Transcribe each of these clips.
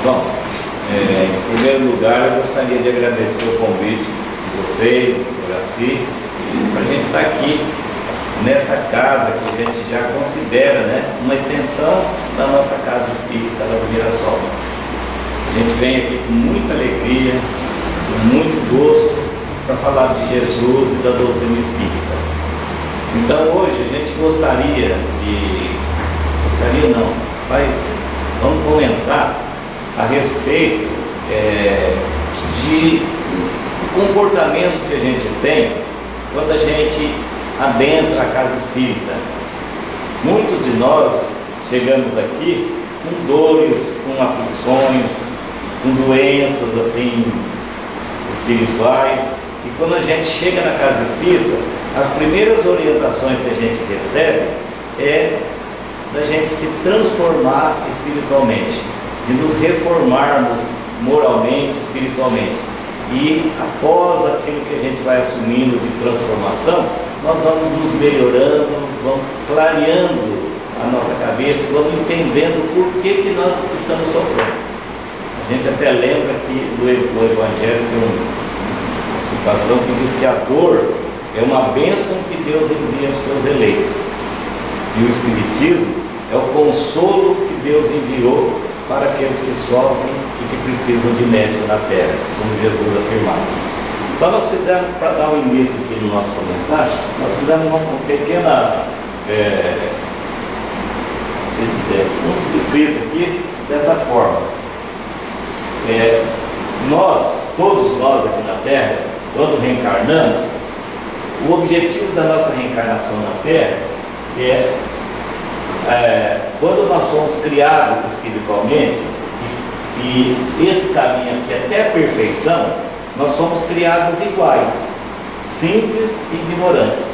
Bom, em primeiro lugar, eu gostaria de agradecer o convite de vocês, do Horaci, para a gente estar aqui nessa casa que a gente já considera, né, uma extensão da nossa casa espírita lá do Mirassol. A gente vem aqui com muita alegria, com muito gosto, para falar de Jesus e da doutrina espírita. Então hoje a gente vamos comentar a respeito de comportamento que a gente tem quando a gente adentra a casa espírita. Muitos de nós chegamos aqui com dores, com aflições, com doenças assim espirituais, e quando a gente chega na casa espírita, as primeiras orientações que a gente recebe é da gente se transformar espiritualmente, de nos reformarmos moralmente, espiritualmente. E após aquilo que a gente vai assumindo de transformação, nós vamos nos melhorando, vamos clareando a nossa cabeça, vamos entendendo por que nós estamos sofrendo. A gente até lembra que no Evangelho tem uma citação que diz que a dor é uma bênção que Deus envia aos seus eleitos. E o Espiritismo é o consolo que Deus enviou para aqueles que sofrem e que precisam de médico na terra, como Jesus afirmava. Então nós fizemos, para dar um início aqui no nosso comentário, nós fizemos uma pequena escrito aqui dessa forma. Todos nós aqui na terra, quando reencarnamos, o objetivo da nossa reencarnação na terra quando nós somos criados espiritualmente, e esse caminho aqui até a perfeição, nós somos criados iguais, simples e ignorantes.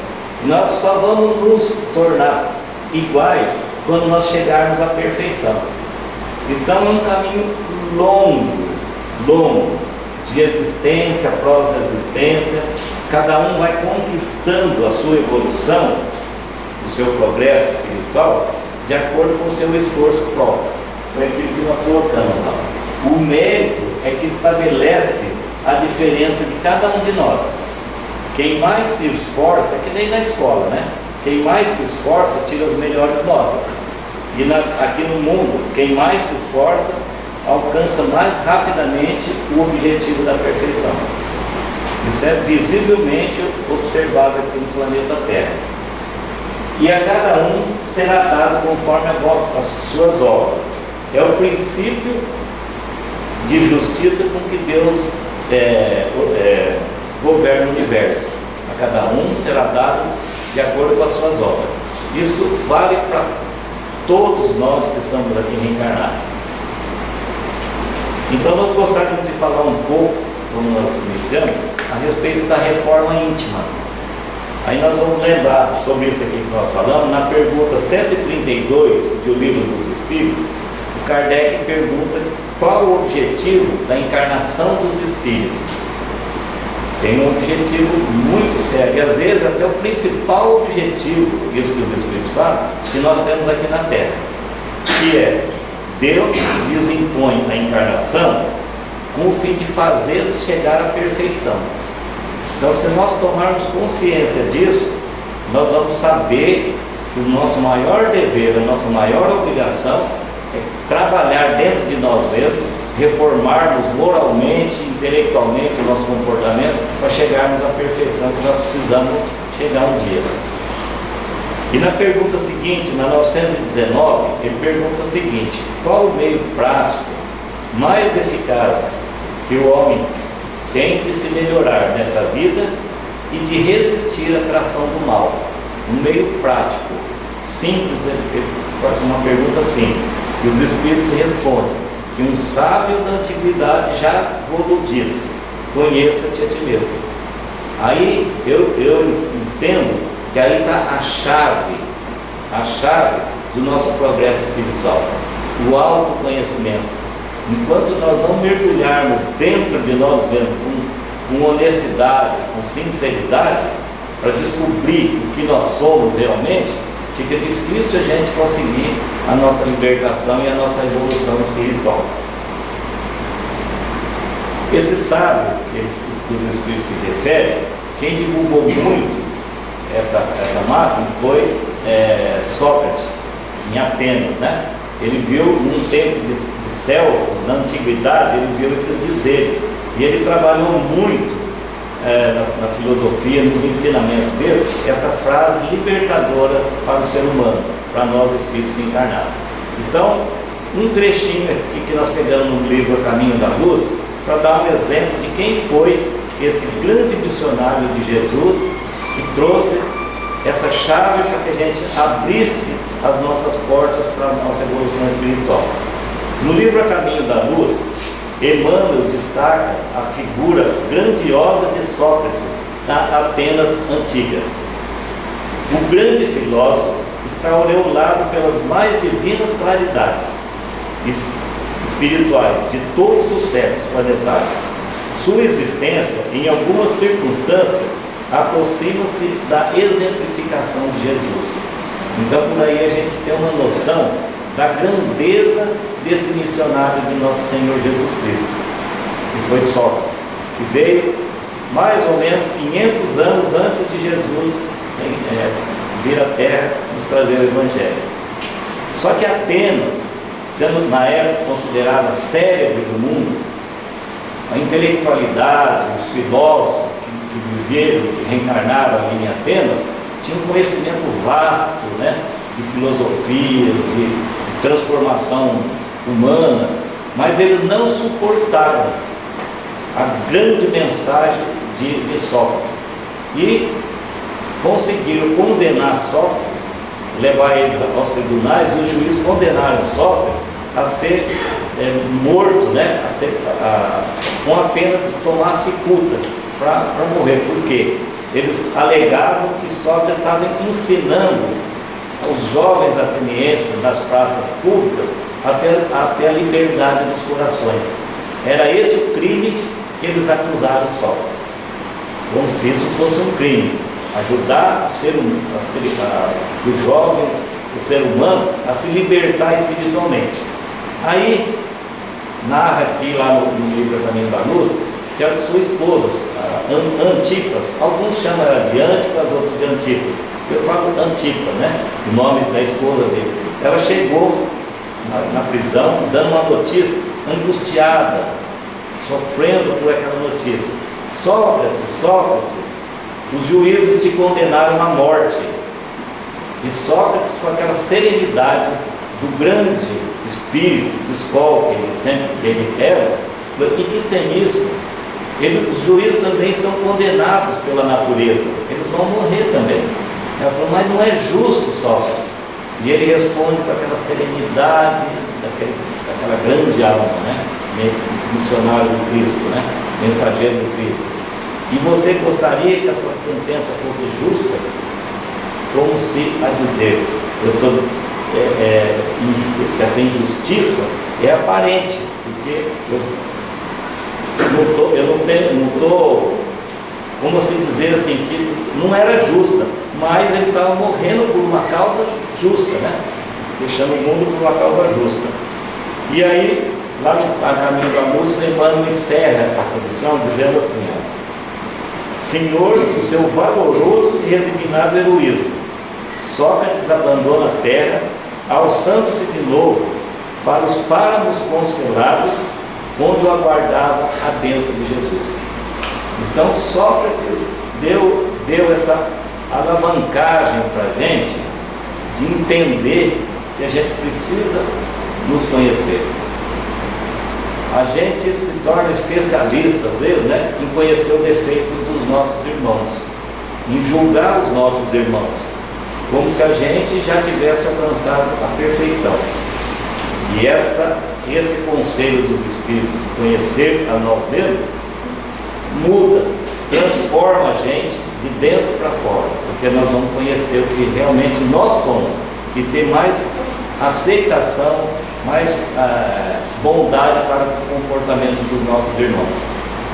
Nós só vamos nos tornar iguais quando nós chegarmos à perfeição. Então é um caminho longo, de existência após existência. Cada um vai conquistando a sua evolução, o seu progresso espiritual, de acordo com o seu esforço próprio. Foi aquilo que nós colocamos lá. O mérito é que estabelece a diferença de cada um de nós. Quem mais se esforça, é que nem na escola, né? Quem mais se esforça tira as melhores notas. E aqui no mundo, quem mais se esforça alcança mais rapidamente o objetivo da perfeição. Isso é visivelmente observado aqui no planeta Terra. E a cada um será dado conforme as suas obras. É o princípio de justiça com que Deus governa o universo. A cada um será dado de acordo com as suas obras. Isso vale para todos nós que estamos aqui reencarnados. Então nós gostaríamos de falar um pouco, como nós iniciamos, a respeito da reforma íntima. Aí nós vamos lembrar sobre isso aqui que nós falamos, na pergunta 132 do Livro dos Espíritos. O Kardec pergunta qual o objetivo da encarnação dos espíritos. Tem um objetivo muito sério, e às vezes até o principal objetivo, isso que os espíritos falam, que nós temos aqui na Terra, que é: Deus lhes impõe a encarnação com o fim de fazê-los chegar à perfeição. Então, se nós tomarmos consciência disso, nós vamos saber que o nosso maior dever, a nossa maior obrigação é trabalhar dentro de nós mesmos, reformarmos moralmente, intelectualmente o nosso comportamento para chegarmos à perfeição que nós precisamos chegar um dia. E na pergunta seguinte, na 919, ele pergunta o seguinte: qual o meio prático mais eficaz que o homem tem de se melhorar nesta vida e de resistir à atração do mal? Um meio prático, simples. Ele faz uma pergunta simples, e os Espíritos respondem que um sábio da antiguidade já vos disse: conheça-te a ti mesmo. Aí eu entendo que aí está a chave do nosso progresso espiritual, o autoconhecimento. Enquanto nós não mergulharmos dentro de nós mesmos com honestidade, com sinceridade, para descobrir o que nós somos realmente, fica difícil a gente conseguir a nossa libertação e a nossa evolução espiritual. Esse sábio que os Espíritos se referem, quem divulgou muito essa máxima foi Sócrates, em Atenas, né? Ele viu num tempo de Selfo, na antiguidade, ele viu esses dizeres, e ele trabalhou muito na filosofia, nos ensinamentos dele, essa frase libertadora para o ser humano, para nós espíritos encarnados. Então, um trechinho aqui que nós pegamos no livro A Caminho da Luz, para dar um exemplo de quem foi esse grande missionário de Jesus, que trouxe essa chave para que a gente abrisse as nossas portas para a nossa evolução espiritual. No livro A Caminho da Luz, Emmanuel destaca a figura grandiosa de Sócrates na Atenas antiga. O grande filósofo está aureolado pelas mais divinas claridades espirituais de todos os séculos planetários. Sua existência, em algumas circunstâncias, aproxima-se da exemplificação de Jesus. Então, por aí a gente tem uma noção da grandeza desse missionário de nosso Senhor Jesus Cristo, que foi Sócrates, que veio mais ou menos 500 anos antes de Jesus vir à Terra nos trazer o Evangelho. Só que Atenas, sendo na época considerada cérebro do mundo, a intelectualidade, os filósofos que viveram, que reencarnaram ali em Atenas, tinham um conhecimento vasto, né, de filosofias, de transformação humana, mas eles não suportaram a grande mensagem de Sócrates e conseguiram condenar Sócrates, levar ele aos tribunais, e os juízes condenaram Sócrates a ser morto, né, com a pena de tomar cicuta para morrer. Por quê? Eles alegavam que Sócrates estava ensinando aos jovens atenienses das praças públicas até a liberdade dos corações. Era esse o crime que eles acusaram Sócrates, como se isso fosse um crime, ajudar os jovens, o ser humano, a se libertar espiritualmente. Aí narra aqui lá no livro A Caminho da Luz que a sua esposa, Antipas, alguns chamam ela de Antipas, outros de Antipas, eu falo Antipas, né? O nome da esposa dele. Ela chegou na prisão dando uma notícia angustiada, sofrendo por aquela notícia: Sócrates, os juízes te condenaram à morte. E Sócrates, com aquela serenidade do grande espírito de escola que ele era, falou: e que tem isso? Os juízes também estão condenados pela natureza, eles vão morrer também. Ela falou: mas não é justo, Sócrates. E ele responde com aquela serenidade daquela grande alma, né? Missionário do Cristo, né? Mensageiro do Cristo. E você gostaria que essa sentença fosse justa? Como se a dizer, essa injustiça é aparente, porque eu não estou, como assim dizer assim, que não era justa, mas eles estavam morrendo por uma causa justa, né? Deixando o mundo por uma causa justa. E aí, lá no Caminho da Luz, Emmanuel encerra essa lição dizendo assim: Senhor, o seu valoroso e resignado heroísmo, Sócrates abandona a terra, alçando-se de novo para os páramos constelados, onde o aguardava a bênção de Jesus. Então Sócrates deu essa alavancagem para a gente de entender que a gente precisa nos conhecer. A gente se torna especialista, às vezes, né, em conhecer o defeito dos nossos irmãos, em julgar os nossos irmãos, como se a gente já tivesse alcançado a perfeição. E esse conselho dos Espíritos de conhecer a nós mesmos muda, transforma a gente de dentro para fora, porque nós vamos conhecer o que realmente nós somos e ter mais aceitação, mais bondade para o comportamento dos nossos irmãos.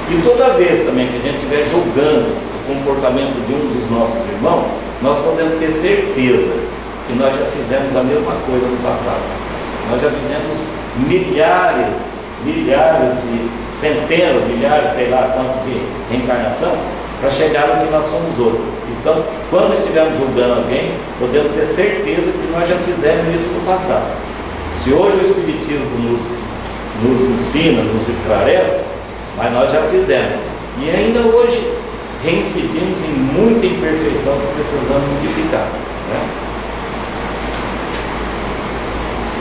E toda vez também que a gente estiver julgando o comportamento de um dos nossos irmãos, nós podemos ter certeza que nós já fizemos a mesma coisa no passado. Nós já vivemos milhares milhares de, centenas, milhares, sei lá quanto de reencarnação, para chegar no que nós somos hoje. Então, quando estivermos julgando alguém, podemos ter certeza que nós já fizemos isso no passado. Se hoje o Espiritismo nos ensina, nos esclarece, mas nós já fizemos. E ainda hoje reincidimos em muita imperfeição que precisamos modificar, né?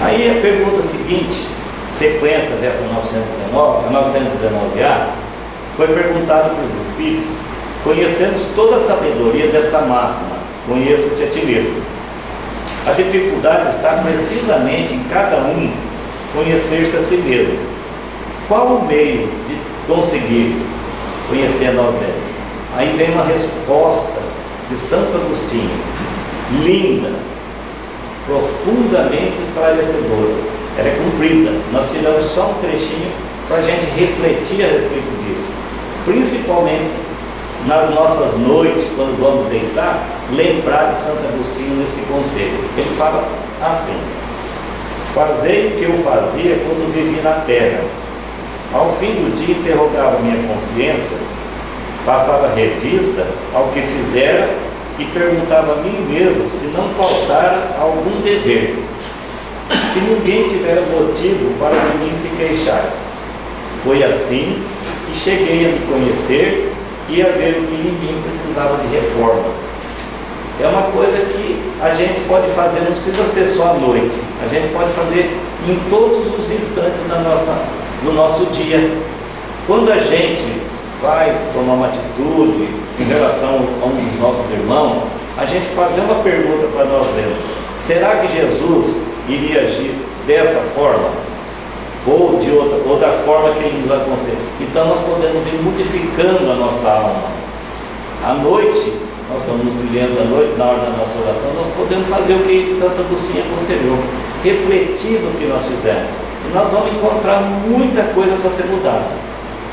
Aí a pergunta seguinte, sequência dessa 919, a 919A, foi perguntada para os Espíritos: conhecemos toda a sabedoria desta máxima, conheça-te a ti mesmo. A dificuldade está precisamente em cada um conhecer-se a si mesmo. Qual o meio de conseguir conhecer a nós mesmos? Aí vem uma resposta de Santo Agostinho, linda, profundamente esclarecedora. Ela é comprida, nós tiramos só um trechinho para a gente refletir a respeito disso, principalmente nas nossas noites, quando vamos deitar, lembrar de Santo Agostinho nesse conselho. Ele fala assim: fazei o que eu fazia quando vivi na terra. Ao fim do dia interrogava minha consciência, passava revista ao que fizera e perguntava a mim mesmo se não faltara algum dever, se ninguém tivera motivo para de mim se queixar. Foi assim que cheguei a me conhecer e a ver que em mim precisava de reforma. É uma coisa que a gente pode fazer, não precisa ser só à noite, a gente pode fazer em todos os instantes do nosso dia. Quando a gente vai tomar uma atitude em relação a um dos nossos irmãos, a gente fazer uma pergunta para nós mesmos: será que Jesus iria agir dessa forma? Ou de outra, ou da forma que ele nos aconselha? Então nós podemos ir modificando a nossa alma. À noite, nós estamos no silêncio da noite, na hora da nossa oração, nós podemos fazer o que Santo Agostinho aconselhou, refletir no que nós fizemos. E nós vamos encontrar muita coisa para ser mudada.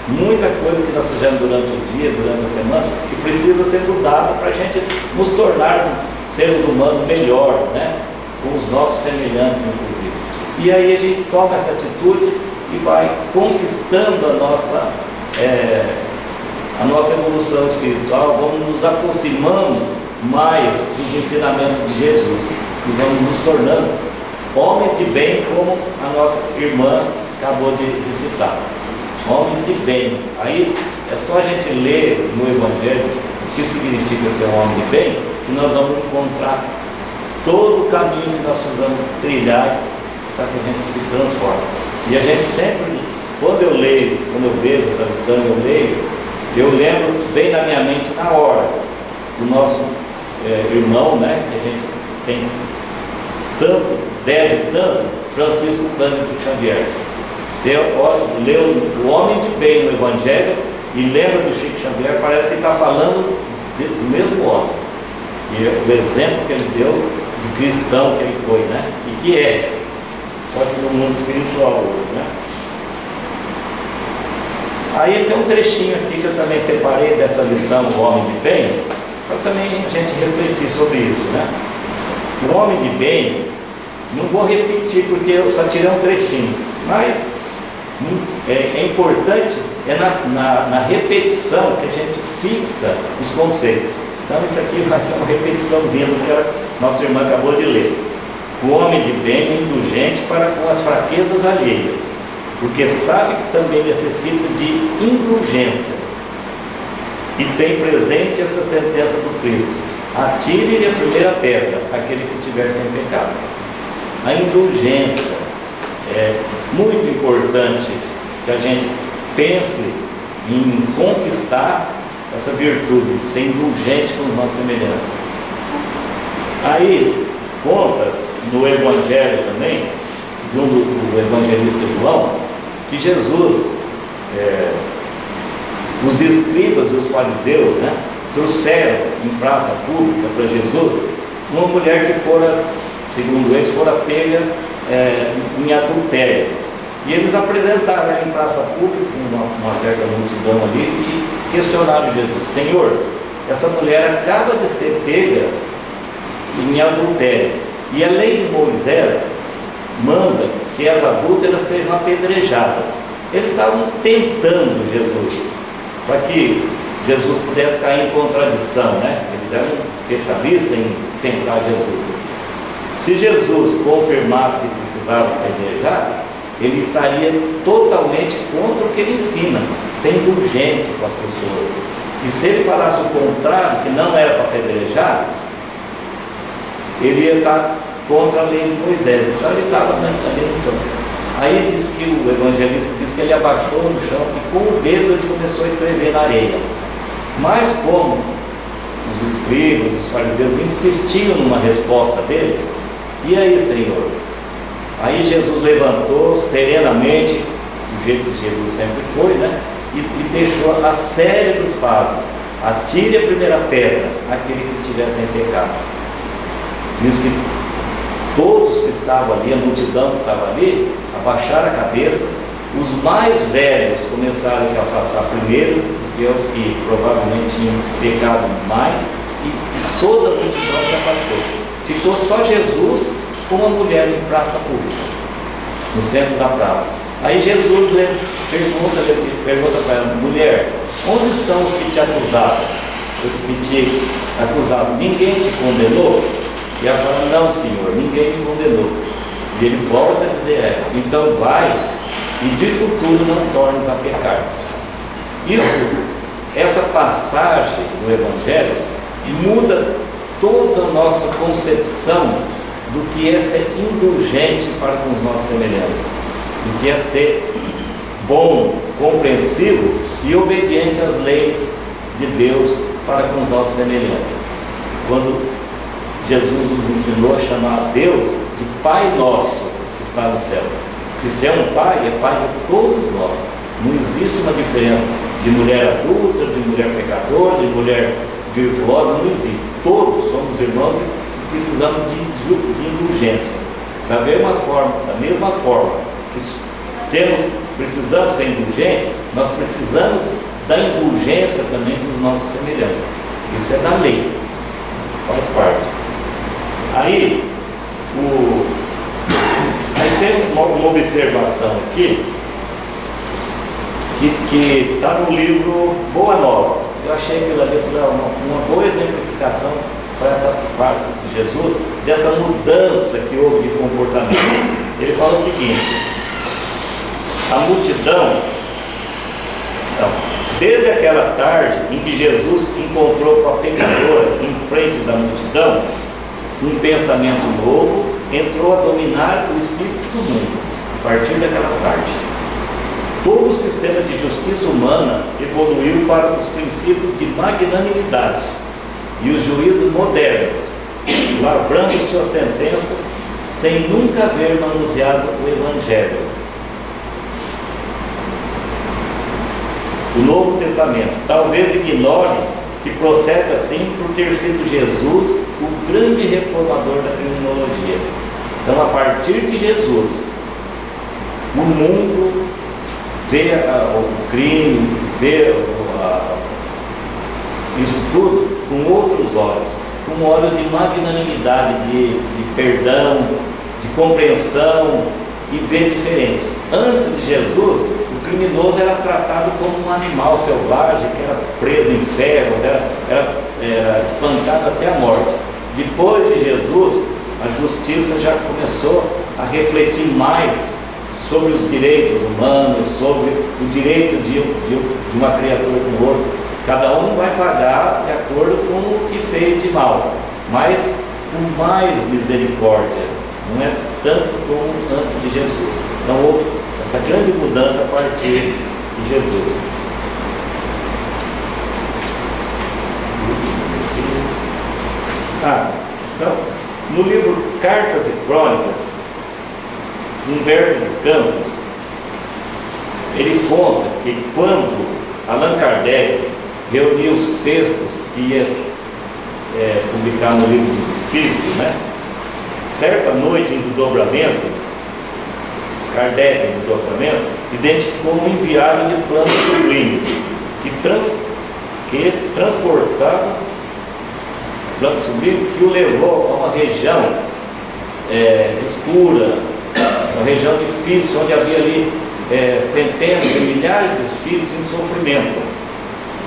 Muita coisa que nós fizemos durante o dia, durante a semana, que precisa ser mudada para a gente nos tornar seres humanos melhores, né? Com os nossos semelhantes, inclusive. E aí a gente toma essa atitude e vai conquistando a nossa evolução espiritual, vamos nos aproximando mais dos ensinamentos de Jesus e vamos nos tornando homens de bem, como a nossa irmã acabou de citar. Homens de bem. Aí é só a gente ler no Evangelho o que significa ser um homem de bem, que nós vamos encontrar todo o caminho que nós precisamos trilhar para que a gente se transforme. E a gente sempre, quando eu leio, quando eu vejo essa lição, eu lembro, vem na minha mente na hora o nosso irmão, né, que a gente tem deve tanto, Francisco Cândido Xavier. Você lê o homem de bem no Evangelho e lembra do Chico Xavier, parece que está falando do mesmo homem. E o exemplo que ele deu de cristão que ele foi, né? E que é, só que no mundo espiritual hoje, né? Aí tem um trechinho aqui que eu também separei dessa lição do homem de bem, para também a gente refletir sobre isso, né? O homem de bem, não vou repetir porque eu só tirei um trechinho, mas é importante na repetição que a gente fixa os conceitos. Então isso aqui vai ser uma repetiçãozinha do que a nossa irmã acabou de ler. O homem de bem é indulgente para com as fraquezas alheias, porque sabe que também necessita de indulgência. E tem presente essa sentença do Cristo: atire-lhe a primeira pedra, aquele que estiver sem pecado. A indulgência é muito importante que a gente pense em conquistar essa virtude, de ser indulgente com os nossos semelhantes. Aí conta no Evangelho também, segundo o evangelista João, que Jesus, os escribas e os fariseus, né, trouxeram em praça pública para Jesus uma mulher que fora, segundo eles, fora pega em adultério. E eles apresentaram ela em praça pública, uma certa multidão ali, e questionaram Jesus: Senhor, essa mulher acaba de ser pega em adultério, e a lei de Moisés manda que as adúlteras sejam apedrejadas. Eles estavam tentando Jesus, para que Jesus pudesse cair em contradição, né? Eles eram especialistas em tentar Jesus. Se Jesus confirmasse que precisava apedrejar, ele estaria totalmente contra o que ele ensina, ser indulgente com as pessoas. E se ele falasse o contrário, que não era para apedrejar, ele ia estar contra a lei de Moisés. Então ele estava ali no chão. Aí diz que o evangelista diz que ele abaixou no chão e com o dedo ele começou a escrever na areia. Mas como os escribas, os fariseus insistiam numa resposta dele, e aí, Senhor? Aí Jesus levantou serenamente, do jeito que Jesus sempre foi, né? E deixou a célebre frase: atire a primeira pedra aquele que estiver sem pecado. Diz que todos que estavam ali, a multidão que estava ali, abaixaram a cabeça. Os mais velhos começaram a se afastar primeiro, porque os que provavelmente tinham pecado mais, e toda a multidão se afastou. Ficou só Jesus com uma mulher em praça pública, no centro da praça. Aí Jesus pergunta para ela: mulher, onde estão os que te acusavam? Os que te acusavam, ninguém te condenou? E ela fala: não, Senhor, ninguém me condenou. E ele volta a dizer: então vai e de futuro não tornes a pecar. Essa passagem do Evangelho muda toda a nossa concepção do que é ser indulgente para com os nossos semelhantes, do que é ser bom, compreensivo e obediente às leis de Deus para com os nossos semelhantes. Quando Jesus nos ensinou a chamar a Deus de Pai Nosso que está no céu, que se é um pai, é pai de todos nós. Não existe uma diferença de mulher adulta, de mulher pecadora, de mulher virtuosa, não existe. Todos somos irmãos e precisamos de indulgência. Da mesma forma que precisamos ser indulgentes, nós precisamos da indulgência também dos nossos semelhantes. Isso é da lei, faz parte. Aí tem uma observação aqui que está no livro Boa Nova. Eu achei aquilo ali, uma boa exemplificação para essa fase de Jesus, dessa mudança que houve de comportamento. Ele fala o seguinte: a multidão, então, desde aquela tarde em que Jesus encontrou com a pecadora em frente da multidão, um pensamento novo entrou a dominar o espírito do mundo. A partir daquela tarde, todo o sistema de justiça humana evoluiu para os princípios de magnanimidade e os juízos modernos, lavrando suas sentenças sem nunca haver manuseado o Evangelho. O Novo Testamento talvez ignore que procede assim por ter sido Jesus o grande reformador da criminologia. Então, a partir de Jesus, o mundo vê o crime, vê isso tudo com outros olhos, com olhos de magnanimidade, de perdão, de compreensão, e vê diferente. Antes de Jesus, o criminoso era tratado como um animal selvagem, que era preso em ferros, era espancado até a morte. Depois de Jesus, a justiça já começou a refletir mais sobre os direitos humanos, sobre o direito de uma criatura com o outro. Cada um vai pagar de acordo com o que fez de mal, mas com mais misericórdia, não é tanto como antes de Jesus. Então houve essa grande mudança a partir de Jesus. Então, no livro Cartas e Crônicas, Humberto de Campos, ele conta que quando Allan Kardec reuniu os textos que ia publicar no Livro dos Espíritos, né? Certa noite em desdobramento, Kardec em desdobramento identificou um enviado de planos sublimes que transportava plano sublime, que o levou a uma região escura, uma região difícil, onde havia ali centenas e milhares de espíritos em sofrimento,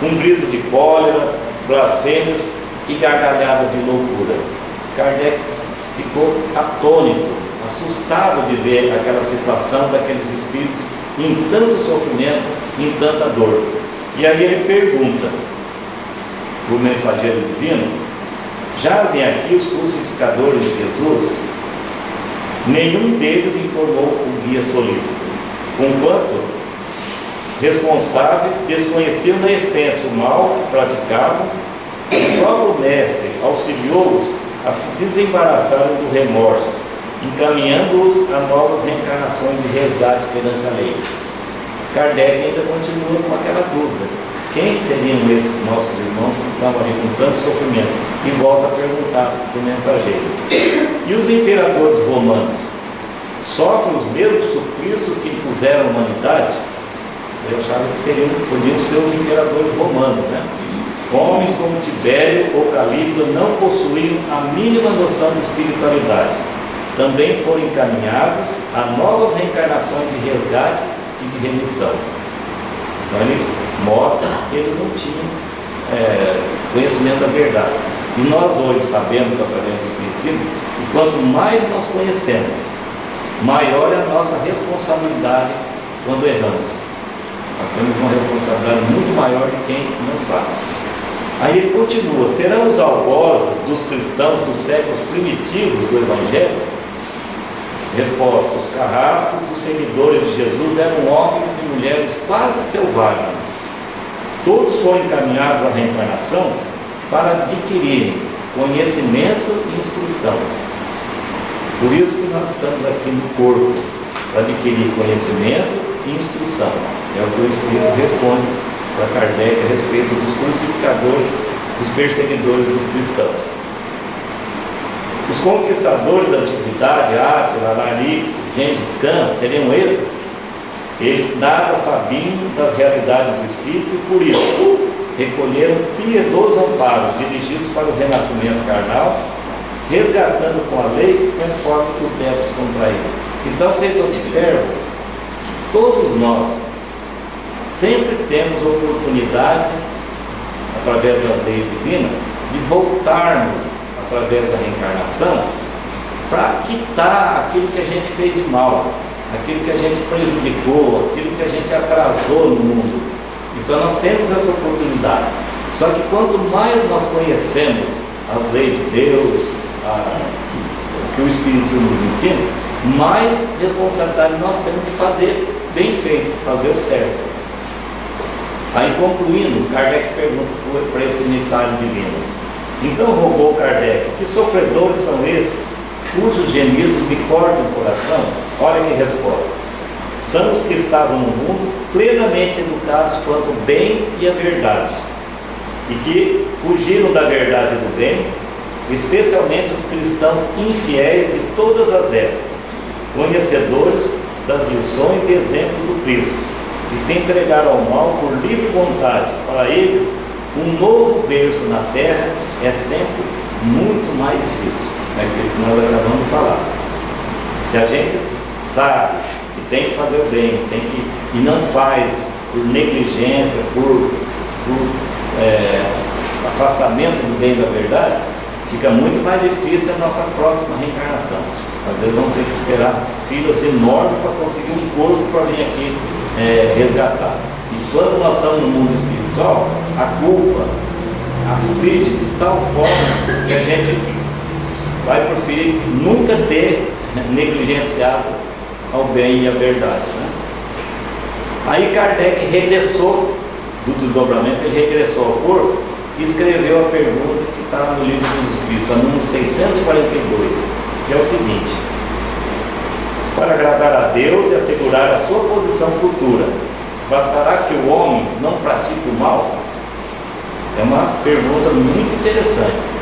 com gritos de cóleras, blasfêmias e gargalhadas de loucura. Kardec ficou atônito, assustado de ver aquela situação daqueles espíritos em tanto sofrimento, em tanta dor. E aí ele pergunta para o mensageiro divino: jazem aqui os crucificadores de Jesus? Nenhum deles informou o guia solícito, conquanto responsáveis desconheciam na essência o mal que praticavam. O próprio mestre auxiliou-os a se desembaraçarem do remorso, encaminhando-os a novas reencarnações de resgate perante a lei. Kardec ainda continua com aquela dúvida: quem seriam esses nossos irmãos que estavam ali com tanto sofrimento? E volta a perguntar para o mensageiro: e os imperadores romanos sofrem os mesmos suplícios que impuseram a humanidade? Eu achava que podiam ser os imperadores romanos, né? Homens como Tibério ou Calígula não possuíam a mínima noção de espiritualidade. Também foram encaminhados a novas reencarnações de resgate e de remissão. Então ele mostra que eles não tinham conhecimento da verdade. E nós hoje sabemos, através do Espiritismo, que quanto mais nós conhecemos, maior é a nossa responsabilidade quando erramos. Nós temos uma responsabilidade muito maior de quem não sabe. Aí ele continua: serão os algozes dos cristãos dos séculos primitivos do Evangelho? Resposta: os carrascos dos seguidores de Jesus eram homens e mulheres quase selvagens. Todos foram encaminhados à reencarnação para adquirirem conhecimento e instrução. Por isso que nós estamos aqui no corpo, para adquirir conhecimento e instrução. É o que o Espírito responde para Kardec a respeito dos crucificadores, dos perseguidores dos cristãos. Os conquistadores da antiguidade, Átila, Larico, Gengis Khan, seriam esses? Eles nada sabiam das realidades do Espírito e por isso recolheram piedoso amparo dirigidos para o renascimento carnal, resgatando com a lei conforme os débitos contraídos. Então vocês observam que todos nós sempre temos oportunidade, através da lei divina, de voltarmos através da reencarnação para quitar aquilo que a gente fez de mal, aquilo que a gente prejudicou, aquilo que a gente atrasou no mundo. Então nós temos essa oportunidade. Só que quanto mais nós conhecemos as leis de Deus, o que o Espiritismo nos ensina, mais responsabilidade nós temos de fazer bem feito, fazer o certo. Aí, concluindo, Kardec pergunta para esse emissário divino: então rogou Kardec, que sofredores são esses, cujos gemidos me cortam o coração? Olha que resposta: são os que estavam no mundo plenamente educados quanto ao bem e a verdade, e que fugiram da verdade e do bem, especialmente os cristãos infiéis de todas as épocas, conhecedores das lições e exemplos do Cristo, e se entregaram ao mal por livre vontade. Para eles, um novo berço na terra é sempre muito mais difícil. É aquilo que nós acabamos de falar. Se a gente sabe que tem que fazer o bem, e não faz por negligência, por afastamento do bem e da verdade, fica muito mais difícil a nossa próxima reencarnação. Às vezes vamos ter que esperar filas enormes para conseguir um corpo para vir aqui resgatar. E quando nós estamos no mundo espiritual, a culpa aflige de tal forma que a gente vai preferir nunca ter negligenciado ao bem e à verdade, né? Aí Kardec regressou do desdobramento, ele regressou ao corpo e escreveu a pergunta que está no Livro dos Espíritos, a número 642, que é o seguinte: para agradar a Deus e assegurar a sua posição futura, bastará que o homem não pratique o mal? É uma pergunta muito interessante.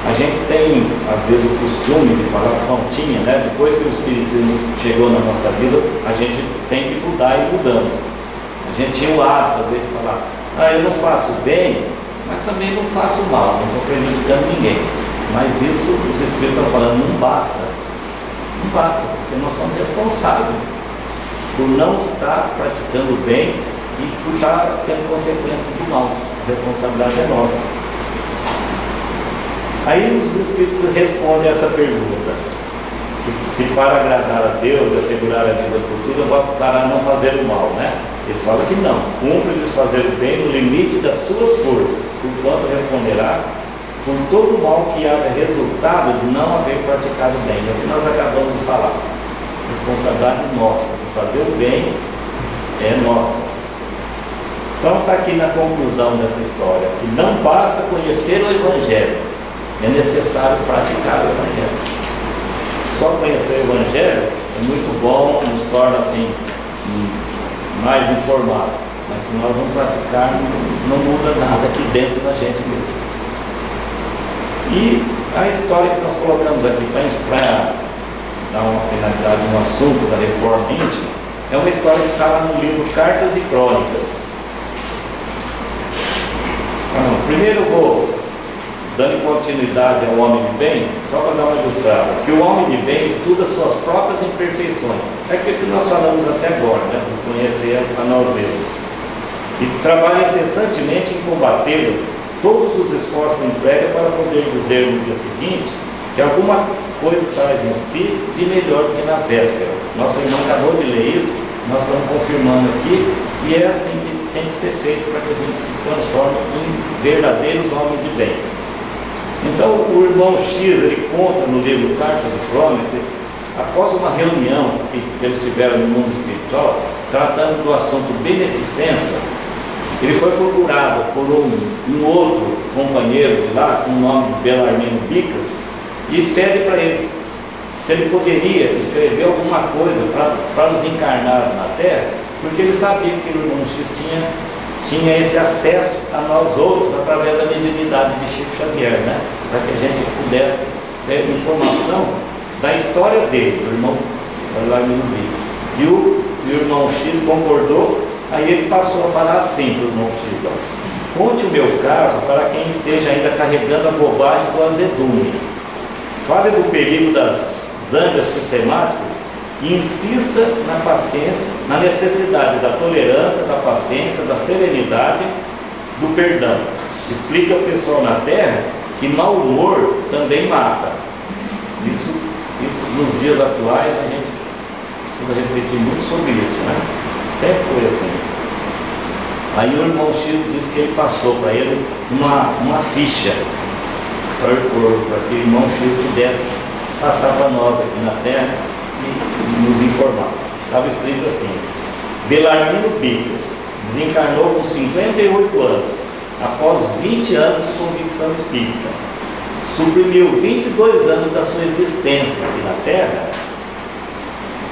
A gente tem, às vezes, o costume de falar prontinha, né? Depois que o Espiritismo chegou na nossa vida, a gente tem que mudar e mudamos. A gente tinha o hábito, às vezes, de falar: eu não faço bem, mas também não faço mal, não estou prejudicando ninguém. Mas isso, os Espíritos estão falando, não basta. Não basta, porque nós somos responsáveis. por não estar praticando o bem e por estar tendo consequências do mal. A responsabilidade é nossa. Aí os Espíritos respondem essa pergunta: se para agradar a Deus e assegurar a vida futura, bastará não fazer o mal, né? Eles falam que não, cumpre-lhes fazer o bem no limite das suas forças, porquanto responderá por todo o mal que haja resultado de não haver praticado o bem. É o que nós acabamos de falar. Responsabilidade nossa, de fazer o bem é nossa. Então está aqui na conclusão dessa história, que não basta conhecer o Evangelho, é necessário praticar o Evangelho. Só conhecer o Evangelho é muito bom, nos torna assim mais informados, mas se nós não praticar, não muda nada aqui dentro da gente mesmo. E a história que nós colocamos aqui para dar uma finalidade no assunto da reforma íntima é uma história que está lá no livro Cartas e Crônicas. Primeiro eu vou dando continuidade ao homem de bem, só para dar uma ilustrada, que o homem de bem estuda suas próprias imperfeições. É aquilo que nós falamos até agora, né? Por conhecer a nós mesmos. E trabalha incessantemente em combatê-las. Todos os esforços emprega para poder dizer no dia seguinte que alguma coisa traz em si de melhor que na véspera. Nosso irmão acabou de ler isso, nós estamos confirmando aqui, e é assim que tem que ser feito para que a gente se transforme em verdadeiros homens de bem. Então o irmão X, ele conta no livro Cartas e Crônicas, após uma reunião que eles tiveram no mundo espiritual, tratando do assunto beneficência, ele foi procurado por um outro companheiro de lá, com o nome de Belarmino Bicas, e pede para ele se ele poderia escrever alguma coisa para os encarnados na Terra, porque ele sabia que o irmão X tinha esse acesso a nós outros através da mediunidade de Chico Xavier, né? Para que a gente pudesse ter informação da história dele, do irmão Belarmino Bicas. E o irmão X concordou. Aí ele passou a falar assim para o irmão X: conte o meu caso para quem esteja ainda carregando a bobagem do azedume. Fale do perigo das zangas sistemáticas e insista na paciência, na necessidade da tolerância, da paciência, da serenidade, do perdão. Explique ao pessoal na Terra que mau humor também mata. Isso nos dias atuais a gente precisa refletir muito sobre isso, né? Sempre foi assim. Aí o irmão X disse que ele passou para ele uma ficha para que o irmão X pudesse passar para nós aqui na Terra e nos informar. Estava escrito assim: Belarmino Bicas desencarnou com 58 anos, após 20 anos de convicção espírita. Suprimiu 22 anos da sua existência aqui na Terra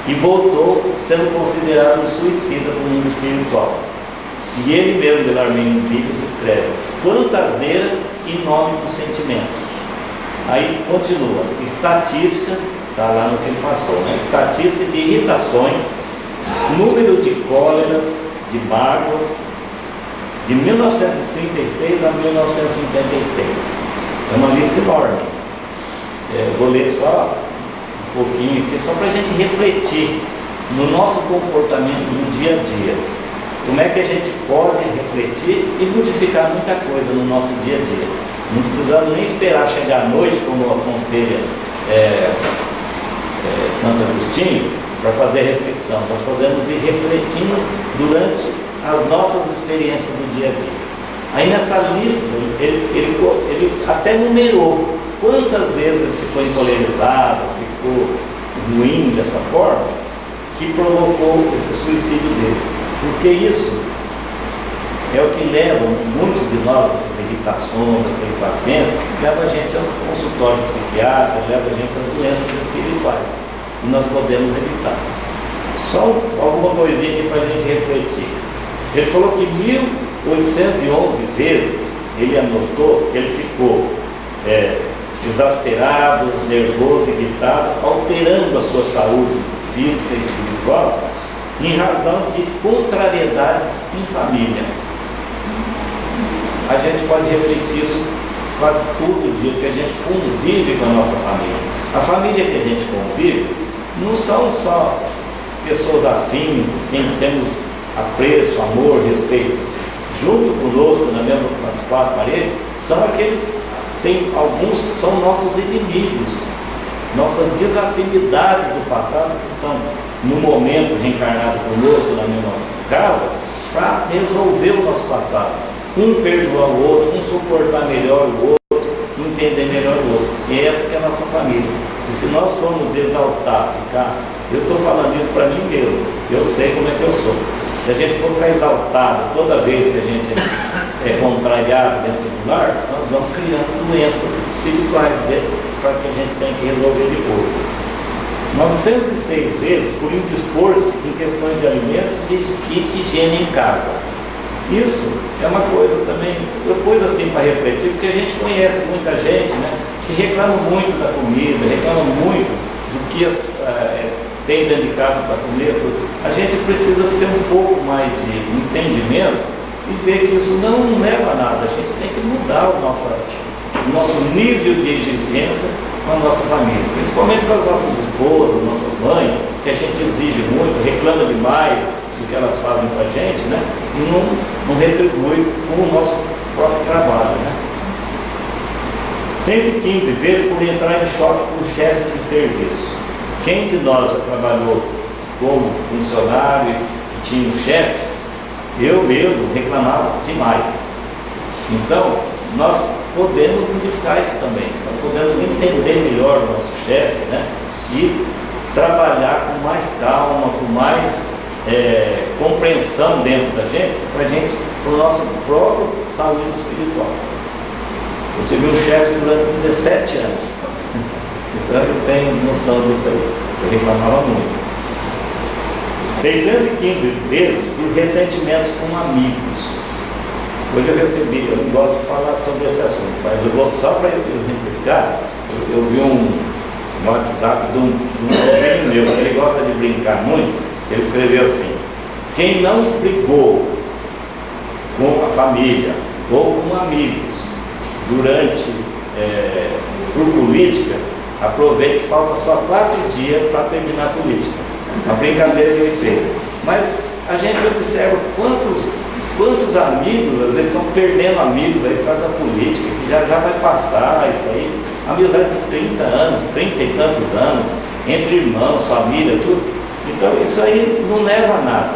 e voltou sendo considerado um suicida no mundo espiritual. E ele mesmo, Belarmino Bicas, escreve: quanta asneira em nome do sentimento. Aí continua: estatística, está lá no que ele passou, né? Estatística de irritações, número de cóleras, de mágoas, de 1936 a 1956. É uma lista enorme. Vou ler só um pouquinho aqui, só para a gente refletir no nosso comportamento no dia a dia. Como é que a gente pode refletir e modificar muita coisa no nosso dia a dia. Não precisamos nem esperar chegar à noite, como aconselha Santo Agostinho, para fazer reflexão. Nós podemos ir refletindo durante as nossas experiências do dia a dia. Aí nessa lista, ele até numerou quantas vezes ele ficou encolerizado, ficou ruim dessa forma, que provocou esse suicídio dele. Porque isso é o que leva muitos de nós, essas irritações, essa impaciência, leva a gente aos consultórios psiquiátricos, leva a gente às doenças espirituais. E nós podemos evitar. Só alguma coisinha aqui para a gente refletir. Ele falou que 1811 vezes ele anotou que ele ficou exasperado, nervoso, irritado, alterando a sua saúde física e espiritual, em razão de contrariedades em família. A gente pode refletir isso quase todo dia, porque a gente convive com a nossa família. A família que a gente convive não são só pessoas afins, quem temos apreço, amor, respeito, junto conosco nas quatro paredes, são aqueles, tem alguns que são nossos inimigos, nossas desafinidades do passado que estão no momento reencarnado conosco na mesma casa, para resolver o nosso passado. Um perdoar o outro, um suportar melhor o outro, entender melhor o outro. E essa que é a nossa família. E se nós formos exaltar, eu estou falando isso para mim mesmo, eu sei como é que eu sou. Se a gente for ficar exaltado toda vez que a gente é contrariado dentro do lar, nós vamos criando doenças espirituais dentro, para que a gente tenha que resolver depois. 906 vezes por indispor-se em questões de alimentos e higiene em casa. Isso é uma coisa também, eu pus assim para refletir, porque a gente conhece muita gente, né, que reclama muito da comida, reclama muito do que tem dentro de casa para comer. A gente precisa ter um pouco mais de entendimento e ver que isso não leva a nada. A gente tem que mudar o nosso nível de exigência com a nossa família, principalmente com as nossas esposas, nossas mães, que a gente exige muito, reclama demais do que elas fazem para a gente, né? E não retribui com o nosso próprio trabalho, né? 115 vezes por entrar em choque com o chefe de serviço. Quem de nós já trabalhou como funcionário e tinha um chefe? Eu mesmo reclamava demais. Então, nós podemos modificar isso também. Nós podemos entender melhor o nosso chefe, né? E trabalhar com mais calma, com mais compreensão dentro da gente, para o nosso próprio saúde espiritual. Eu tive um chefe durante 17 anos. Então eu tenho noção disso aí. Eu reclamava muito. 615 vezes por ressentimentos com amigos. Hoje eu recebi, eu não gosto de falar sobre esse assunto, mas eu vou só para exemplificar. Eu vi um WhatsApp de um amigo meu, ele gosta de brincar muito. Ele escreveu assim: quem não brigou com a família ou com amigos por política, aproveite que falta só 4 dias para terminar a política. A brincadeira que ele fez. Mas a gente observa quantos amigos, às vezes estão perdendo amigos aí por causa da política, que já vai passar isso aí. Amizade de 30 anos, 30 e tantos anos, entre irmãos, família, tudo. Então isso aí não leva a nada.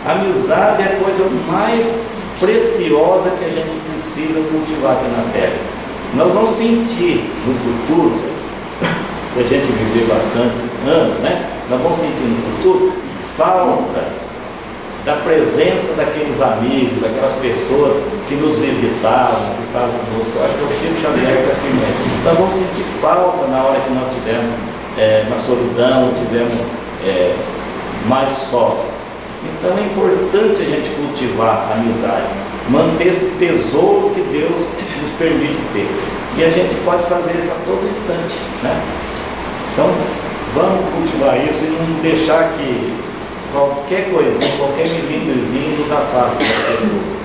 A amizade é a coisa mais preciosa que a gente precisa cultivar aqui na Terra. Nós vamos sentir no futuro, se a gente viver bastante anos, né? Nós vamos sentir no futuro falta da presença daqueles amigos, daquelas pessoas que nos visitavam, que estavam conosco. Eu acho que é o Chico Xavier que afirma. Nós vamos sentir falta na hora que nós estivermos na solidão, estivermos mais sós. Então é importante a gente cultivar a amizade, manter esse tesouro que Deus nos permite ter. E a gente pode fazer isso a todo instante, né? Então vamos cultivar isso e não deixar que qualquer coisinha, qualquer milímetrozinho nos afaste das pessoas.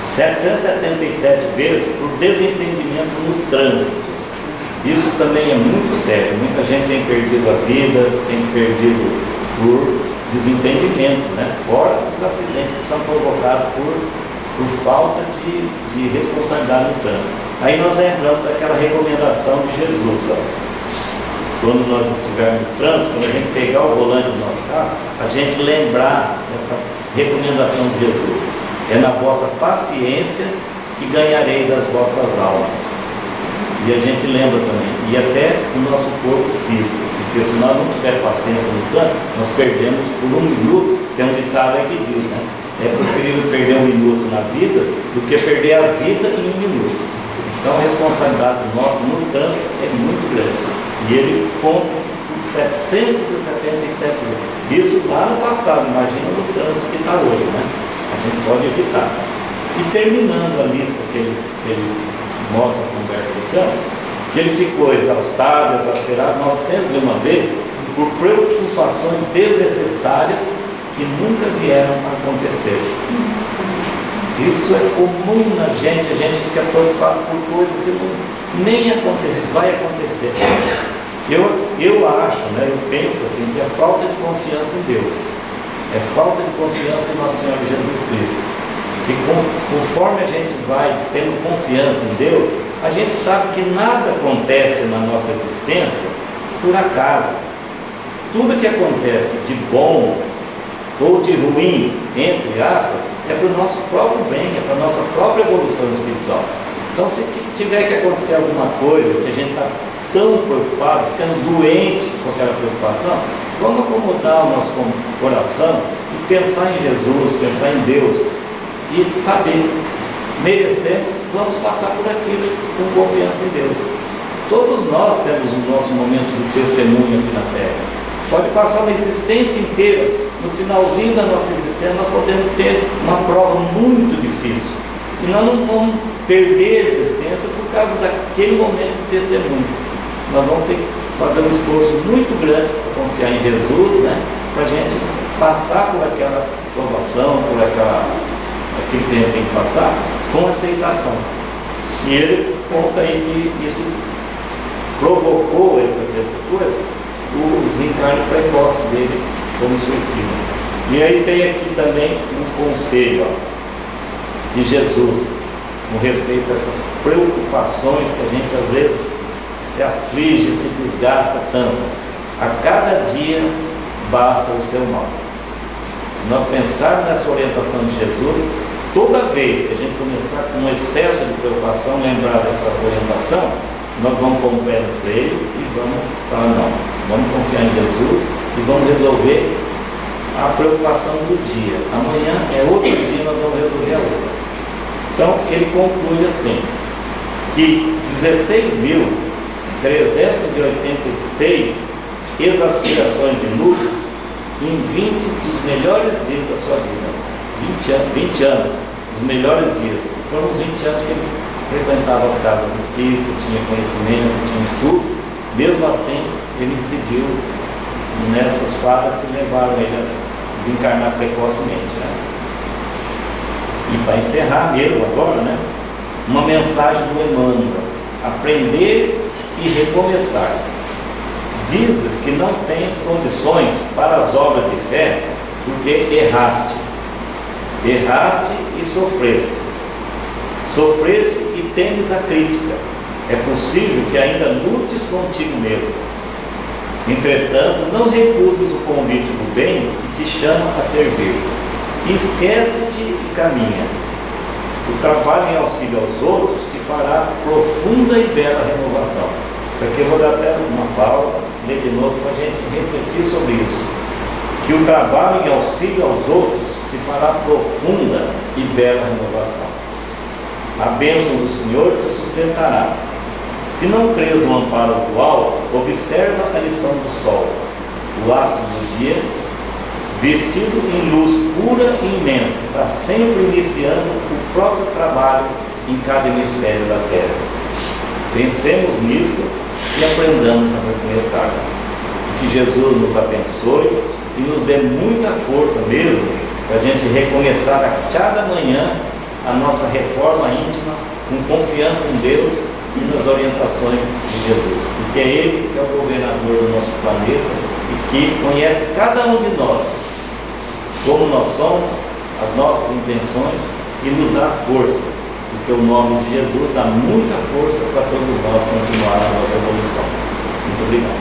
777 vezes por desentendimento no trânsito. Isso também é muito sério. Muita gente tem perdido a vida, tem perdido por desentendimento, né? Fora os acidentes que são provocados por falta de responsabilidade no trânsito. Aí nós lembramos daquela recomendação de Jesus, ó. Quando nós estivermos no trânsito, quando a gente pegar o volante do nosso carro, a gente lembrar dessa recomendação de Jesus. É na vossa paciência que ganhareis as vossas almas. E a gente lembra também, e até o nosso corpo físico, porque se nós não tivermos paciência no trânsito, nós perdemos por 1 minuto. Tem um ditado aí que diz, né? É preferível perder 1 minuto na vida do que perder a vida em 1 minuto. Então a responsabilidade nossa no trânsito é muito grande. E ele conta por 777 vezes. Isso lá no passado, imagina no trânsito que está hoje, né? A gente pode evitar. E terminando a lista que ele mostra a conversa do trânsito, que ele ficou exaustado, exasperado 901 vezes por preocupações desnecessárias que nunca vieram a acontecer. Isso é comum na gente, a gente fica preocupado por coisas que nem acontece, vai acontecer. Eu acho, né, eu penso assim, que é falta de confiança em Deus, é falta de confiança em nosso Senhor Jesus Cristo, que conforme a gente vai tendo confiança em Deus, a gente sabe que nada acontece na nossa existência por acaso. Tudo que acontece de bom ou de ruim, entre aspas, é para o nosso próprio bem, é para a nossa própria evolução espiritual. Então, se tiver que acontecer alguma coisa que a gente está tão preocupado, ficando doente com aquela preocupação, vamos acomodar o nosso coração e pensar em Jesus, pensar em Deus e saber, merecemos, vamos passar por aquilo com confiança em Deus. Todos nós temos o nosso momento de testemunho aqui na Terra. Pode passar uma existência inteira, no finalzinho da nossa existência nós podemos ter uma prova muito difícil e nós não vamos perder a existência por causa daquele momento de testemunho. Nós vamos ter que fazer um esforço muito grande para confiar em Jesus, né? Para a gente passar por aquela provação, por aquele tempo que tem que passar, com aceitação. E ele conta aí que isso provocou essa coisa, o desencarne precoce dele como suicida. E aí tem aqui também um conselho de Jesus com respeito a essas preocupações que a gente às vezes se aflige, se desgasta tanto. A cada dia basta o seu mal. Se nós pensarmos nessa orientação de Jesus, toda vez que a gente começar com um excesso de preocupação, lembrar dessa orientação, nós vamos pôr o pé no freio e vamos falar, não, vamos confiar em Jesus e vamos resolver a preocupação do dia. Amanhã é outro dia, nós vamos resolver a outra. Então, ele conclui assim, que 16.386 exasperações inúteis em 20 dos melhores dias da sua vida. 20 anos, dos melhores dias. Foram os 20 anos que ele frequentava as casas espíritas, tinha conhecimento, tinha estudo. Mesmo assim, ele incidiu nessas falhas que levaram ele a desencarnar precocemente, né? E para encerrar mesmo agora, né, uma mensagem do Emmanuel: aprender e recomeçar. Dizes que não tens condições para as obras de fé porque erraste e sofreste. Sofreste e temes a crítica. É possível que ainda lutes contigo mesmo. Entretanto, não recuses o convite do bem que te chama a servir. Esquece-te e caminha. O trabalho em auxílio aos outros te fará profunda e bela renovação. Isso aqui eu vou dar até uma pausa, ler de novo para a gente refletir sobre isso. Que o trabalho em auxílio aos outros te fará profunda e bela renovação. A bênção do Senhor te sustentará. Se não crês no amparo do alto, observa a lição do sol, o astro do dia, vestido em luz pura e imensa, está sempre iniciando o próprio trabalho em cada hemisfério da Terra. Pensemos nisso e aprendamos a recomeçar. Que Jesus nos abençoe e nos dê muita força mesmo para a gente recomeçar a cada manhã a nossa reforma íntima com confiança em Deus e nas orientações de Jesus, porque é Ele que é o governador do nosso planeta e que conhece cada um de nós, como nós somos, as nossas intenções, e nos dá força, porque o nome de Jesus dá muita força para todos nós continuar a nossa evolução. Muito obrigado.